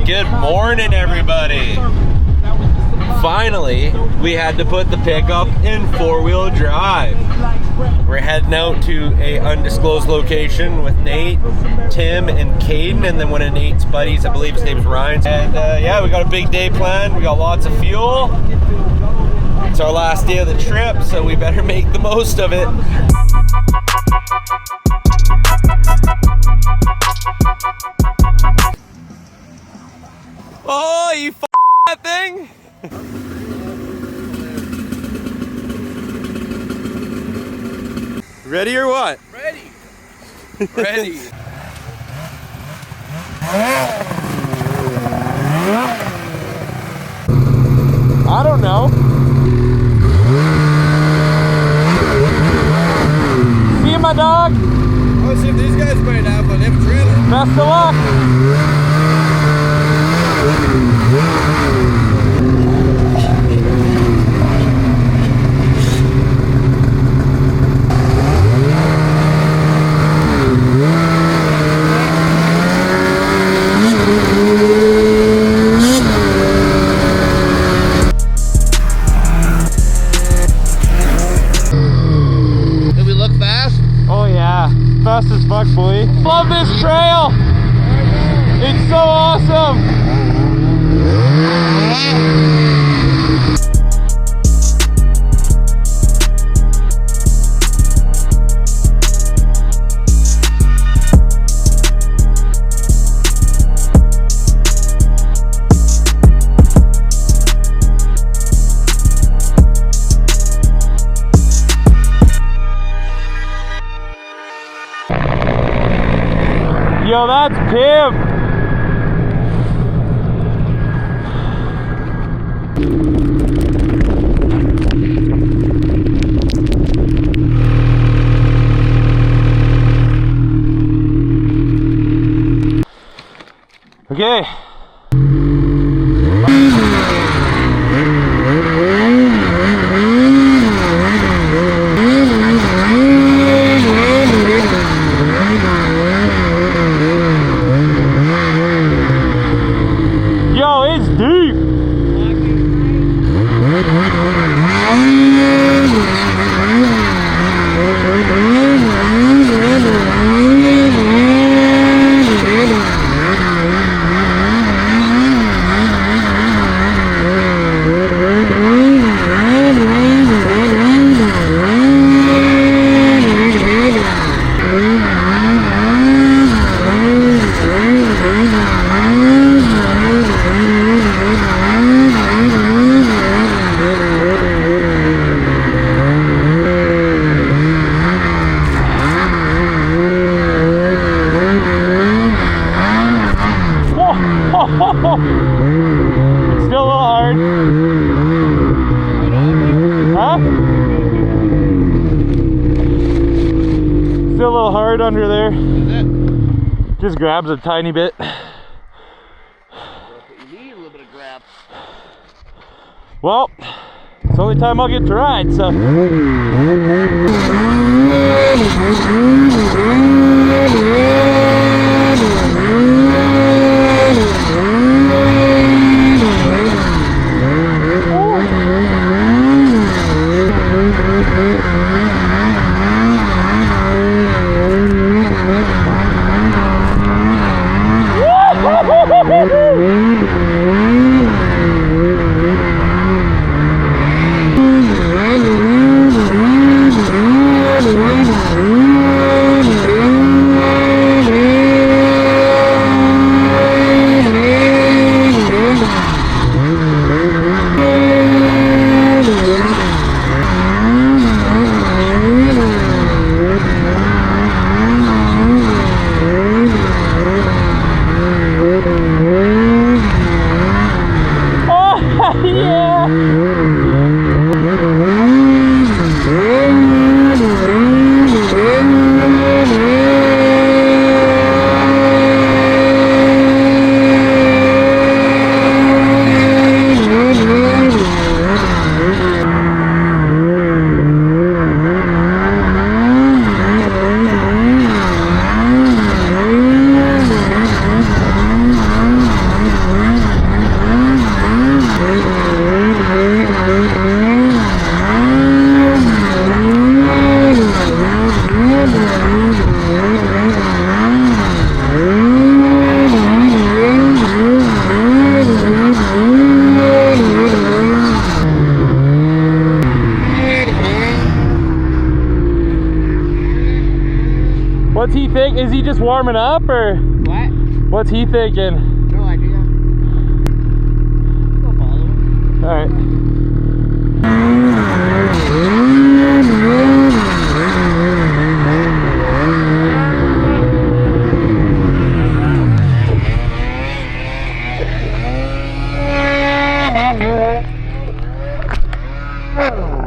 Good morning, everybody. Finally, we had to put the pickup in four-wheel drive. We're heading out to a undisclosed location with Nate, Tim, and Cayden, and then one of Nate's buddies, I believe his name's Ryan. And yeah, we got a big day planned. We got lots of fuel. It's our last day of the trip, so we better make the most of it. Oh, you that thing? Ready or what? Ready. Ready. I don't know. See you, my dog? Let's see if these guys might have one. They have a trailer. Best of luck. Fast as fuck, boy. Love this trail. It's so awesome. Yo, that's Pim. Okay. It's still a little hard. Huh? Still a little hard under there. Just grabs a tiny bit. You need a little bit of grab. Well, it's the only time I'll get to ride, so. What's he think? Is he just warming up or? What? What's he thinking? No idea. Go follow him. All right.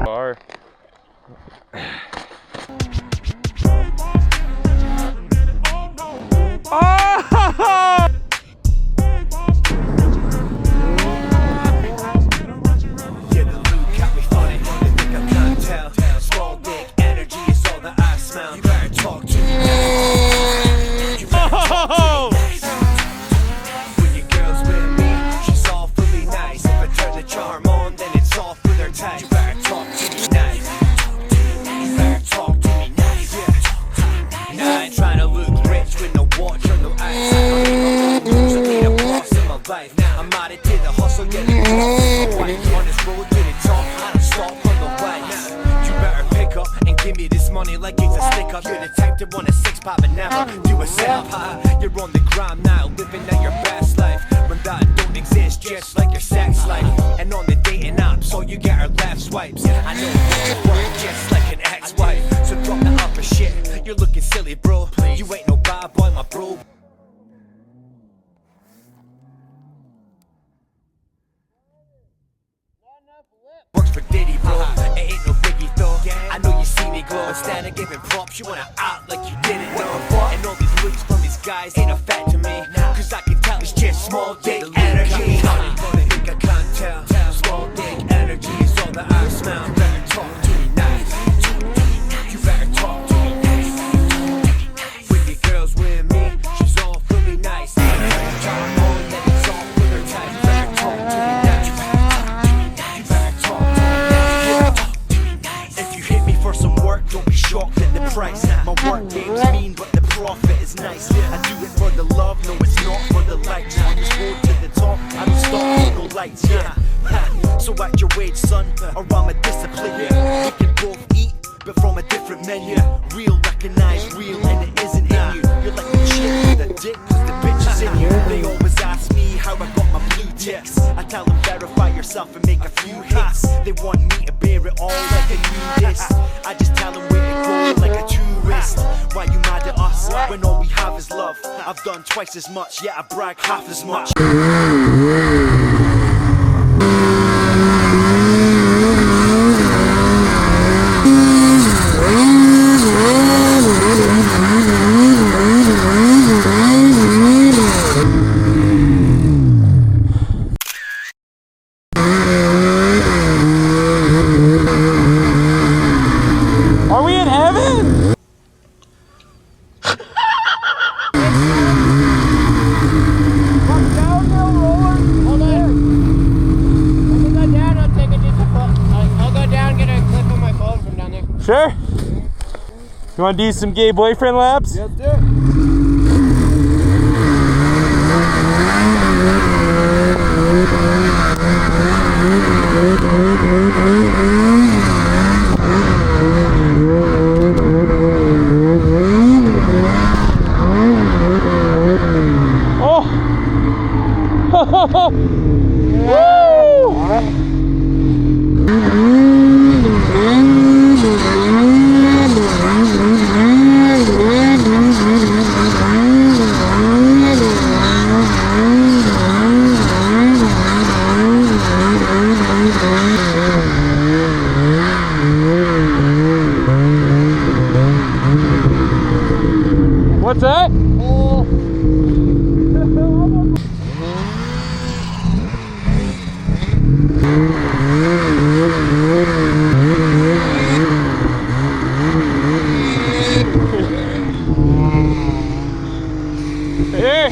Bar. Oh! Yeah, the loot got me funny. They think I can't tell. Small dick energy is all that I smell. You better talk to me. You better talk to me. When your girl's with me, she's all fully nice. If I turn the charm on, then it's all for their type. You better talk to me nice. You better talk to me nice. Yeah. Nah, I ain't trying to look rich with no watch or no ice. I need a boss in my life. I'm out to the hustle, getting caught. On this road to the top, I don't stop on the way. You better pick up and give me this money like it's a stick up. You're the type to want a six-pack but never do a setup. You're on the grind now, living out your best life. When that don't exist, just like your sex life. And on the dating app, so you get her left swipes. I know you work just like an ex-wife. So drop the upper shit, you're looking silly, bro. You ain't no bad boy, my bro. Works for Diddy, bro. It ain't no biggie, though. I know you see me glow. Instead of giving props, you wanna act like you didn't know. And all these looks from these guys ain't a fact to me. Cause I can tell it's just small dick energy. They think I can't tell. Small dick energy is all that I smell. You better talk to me nice. You better talk to me nice. When your girl's with me, she's all fully nice. Charm on, then it's all for their type. You better talk to me nice. You better talk to me nice. If you hit me for some work, don't be shocked at the price. My work game's mean, but the profit is nice. I do it for the love, no, it's not for the likes. On this road to the top, I don't stop for no lights. Yeah. So at your wage, son, or I'm a discipline. Yeah. We can both eat, but from a different menu. Real, recognize real, and it isn't in you. You're like the chick with a dick, cause the bitch is in you. They always ask me how I got my blue ticks. I tell them verify yourself and make a few hits. They want me to bear it all like a new disc. I just tell them where to go like a tourist. Why you mad at us when all we have is love? I've done twice as much, yet I brag half as much. Are we in heaven? Hold on. Let me go down, I'll take it just a foot. I'll go down, get a clip on my phone from down there. Sure. You want to do some gay boyfriend laps? Let's do it. What's that? Here.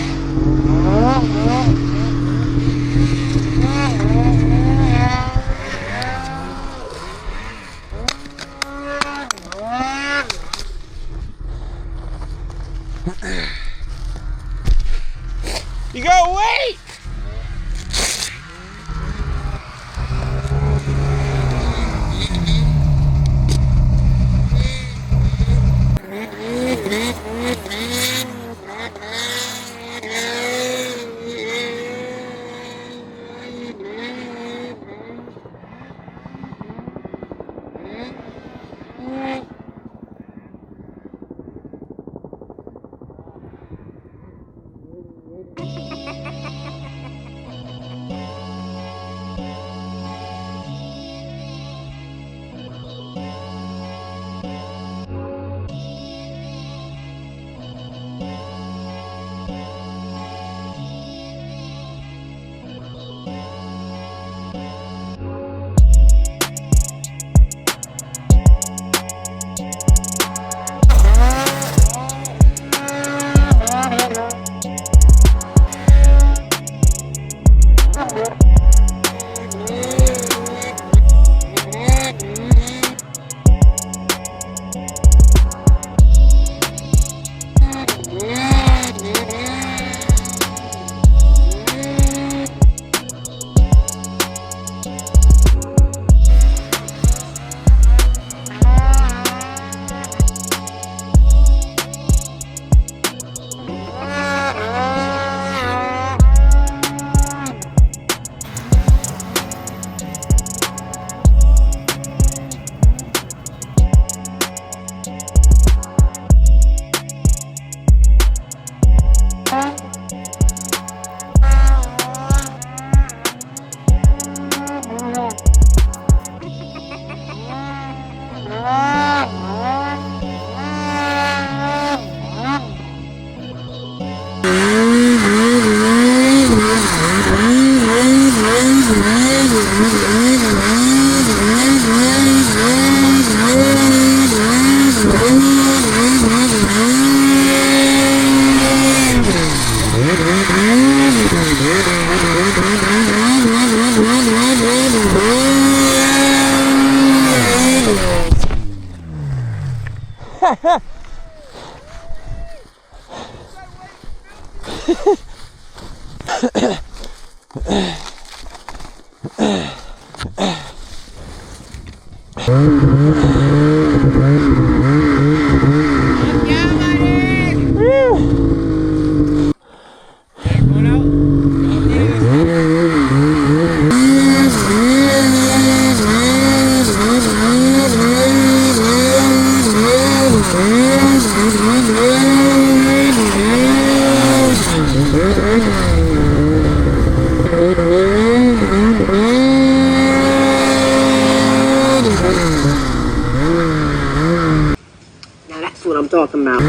You gotta wait! Now that's what I'm talking about.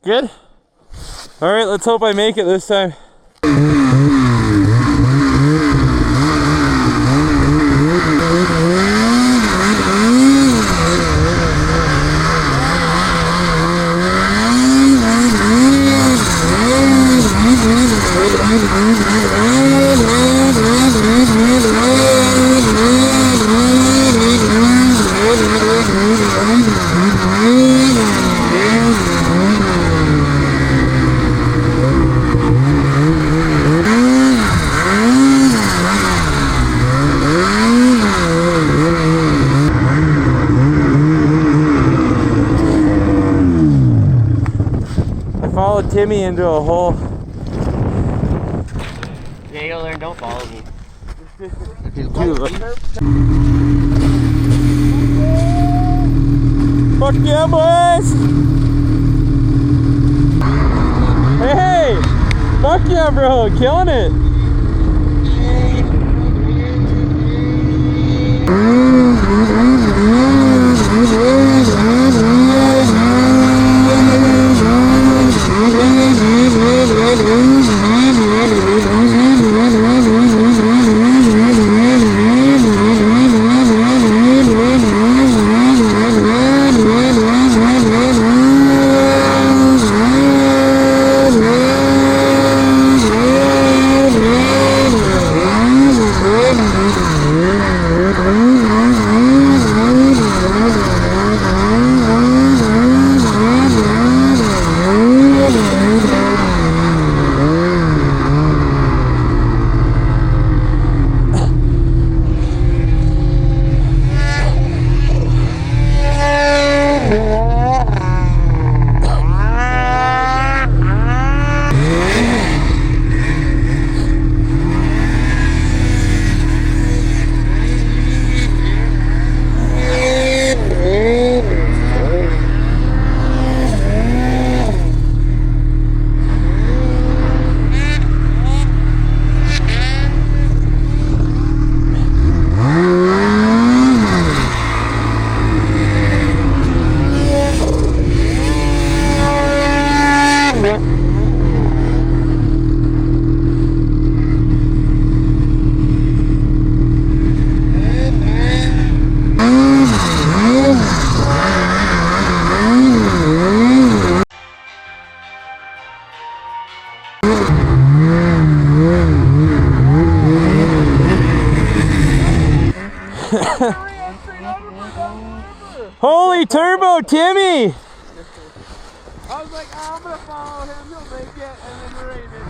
Good? Alright, let's hope I make it this time. Followed Timmy into a hole. Yeah, you'll learn, don't follow me. Fuck yeah, boys! Hey! Fuck yeah, bro! Killing it! Holy turbo, Timmy! I was like, oh, I'm gonna follow him, he'll make it, and then we ran into it.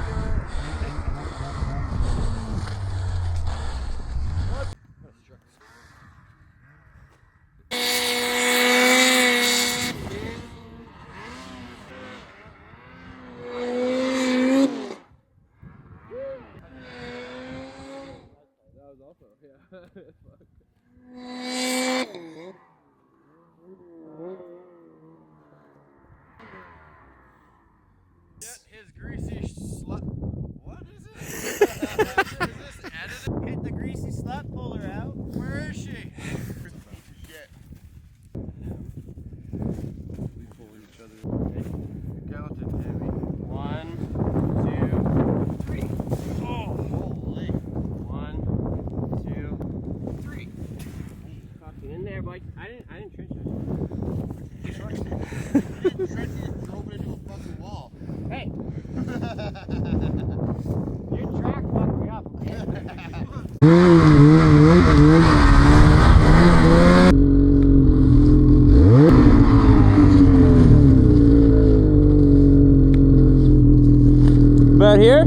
Get his greasy slut. What is it? Is this edited? Get the greasy slut puller out. Where is she? Shit. We pull each other. Count it, Timmy. 1, 2, 3. Oh, holy. 1, 2, 3. Fucking in there, boy. I didn't trench this. You didn't trench it, drove it into a fucking wall. Hey! Your track fucked me up. About here?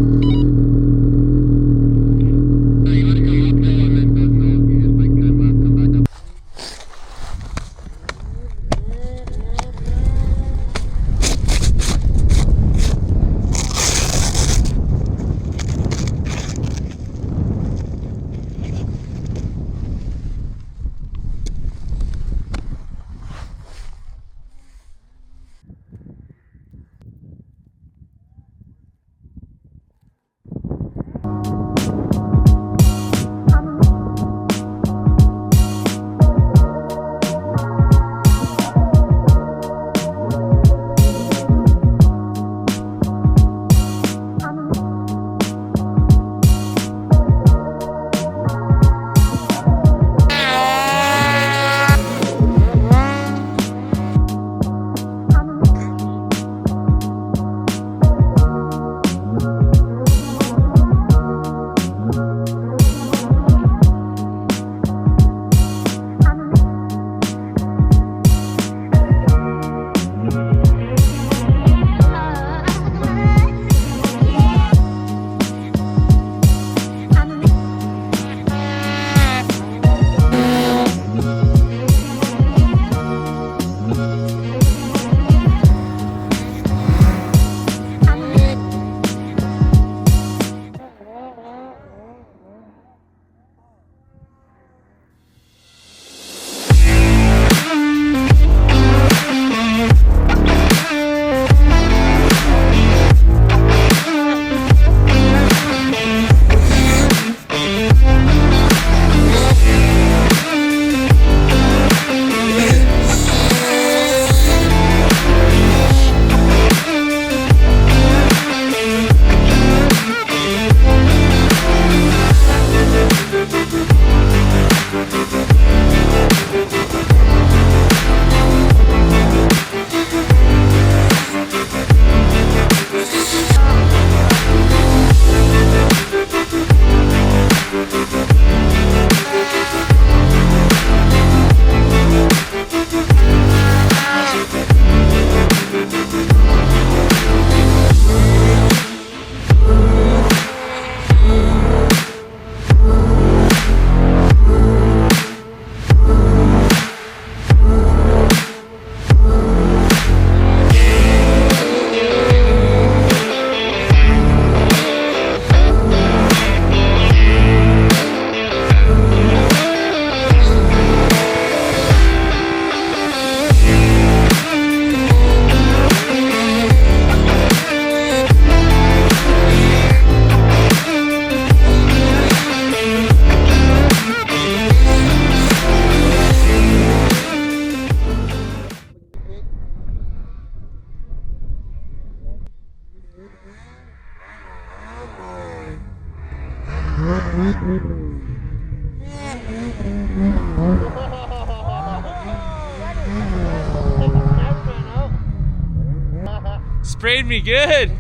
sprayed me good.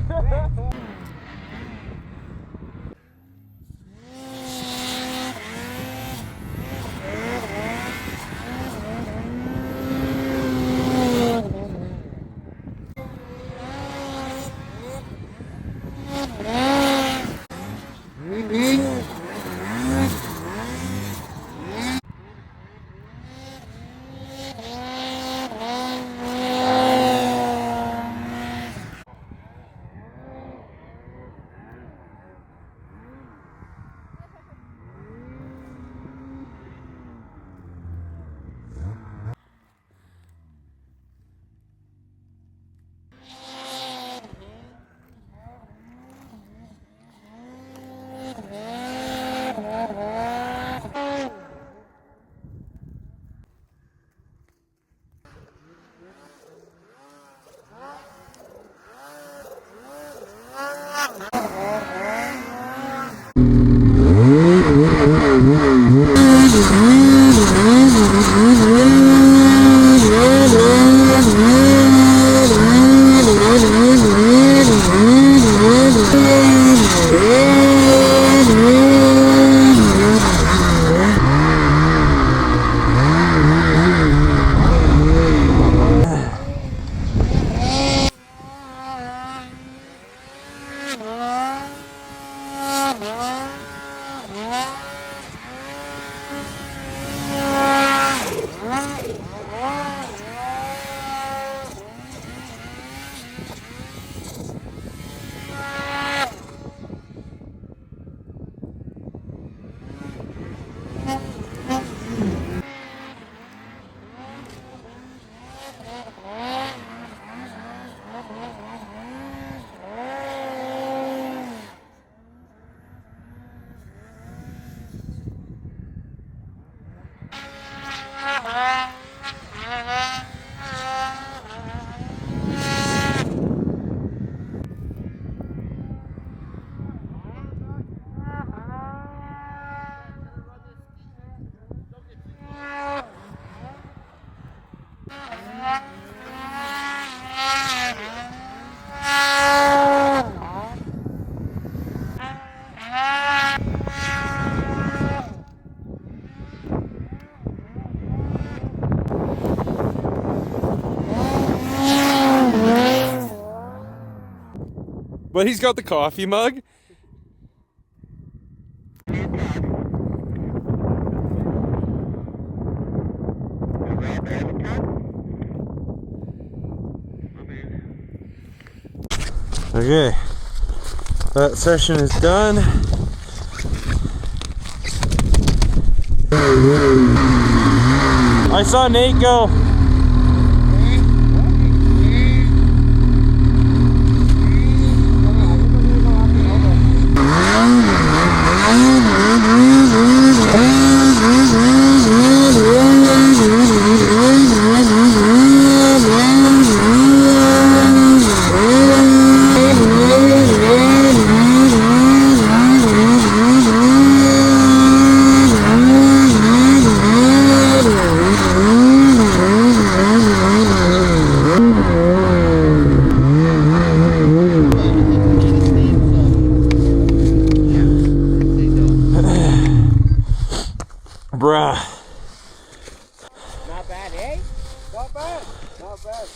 But he's got the coffee mug. Okay, that session is done. I saw Nate go. Bruh. Not bad, eh? Not bad. Not bad.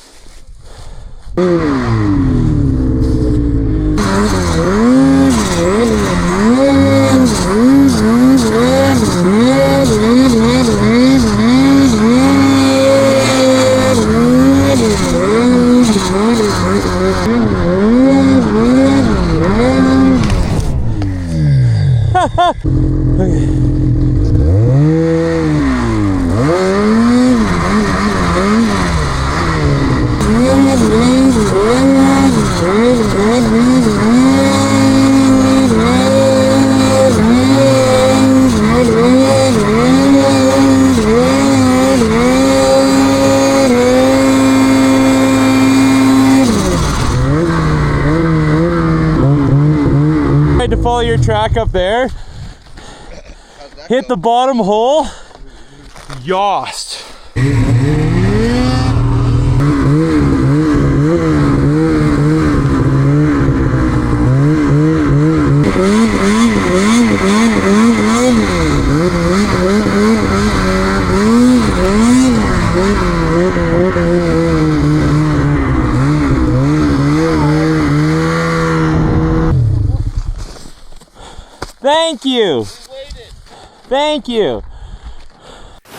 To follow your track up there, hit the bottom hole, yost. Thank you. Thank you.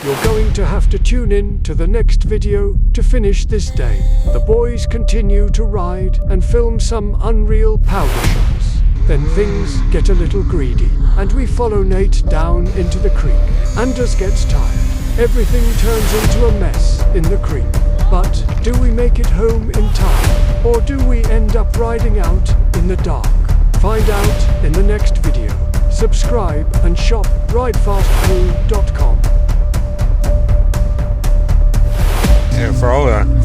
You're going to have to tune in to the next video to finish this day. The boys continue to ride and film some unreal powder shots. Then things get a little greedy, and we follow Nate down into the creek. Anders gets tired. Everything turns into a mess in the creek. But do we make it home in time? Or do we end up riding out in the dark? Find out in the next video. Subscribe and shop ridefastcrew.com. And for all the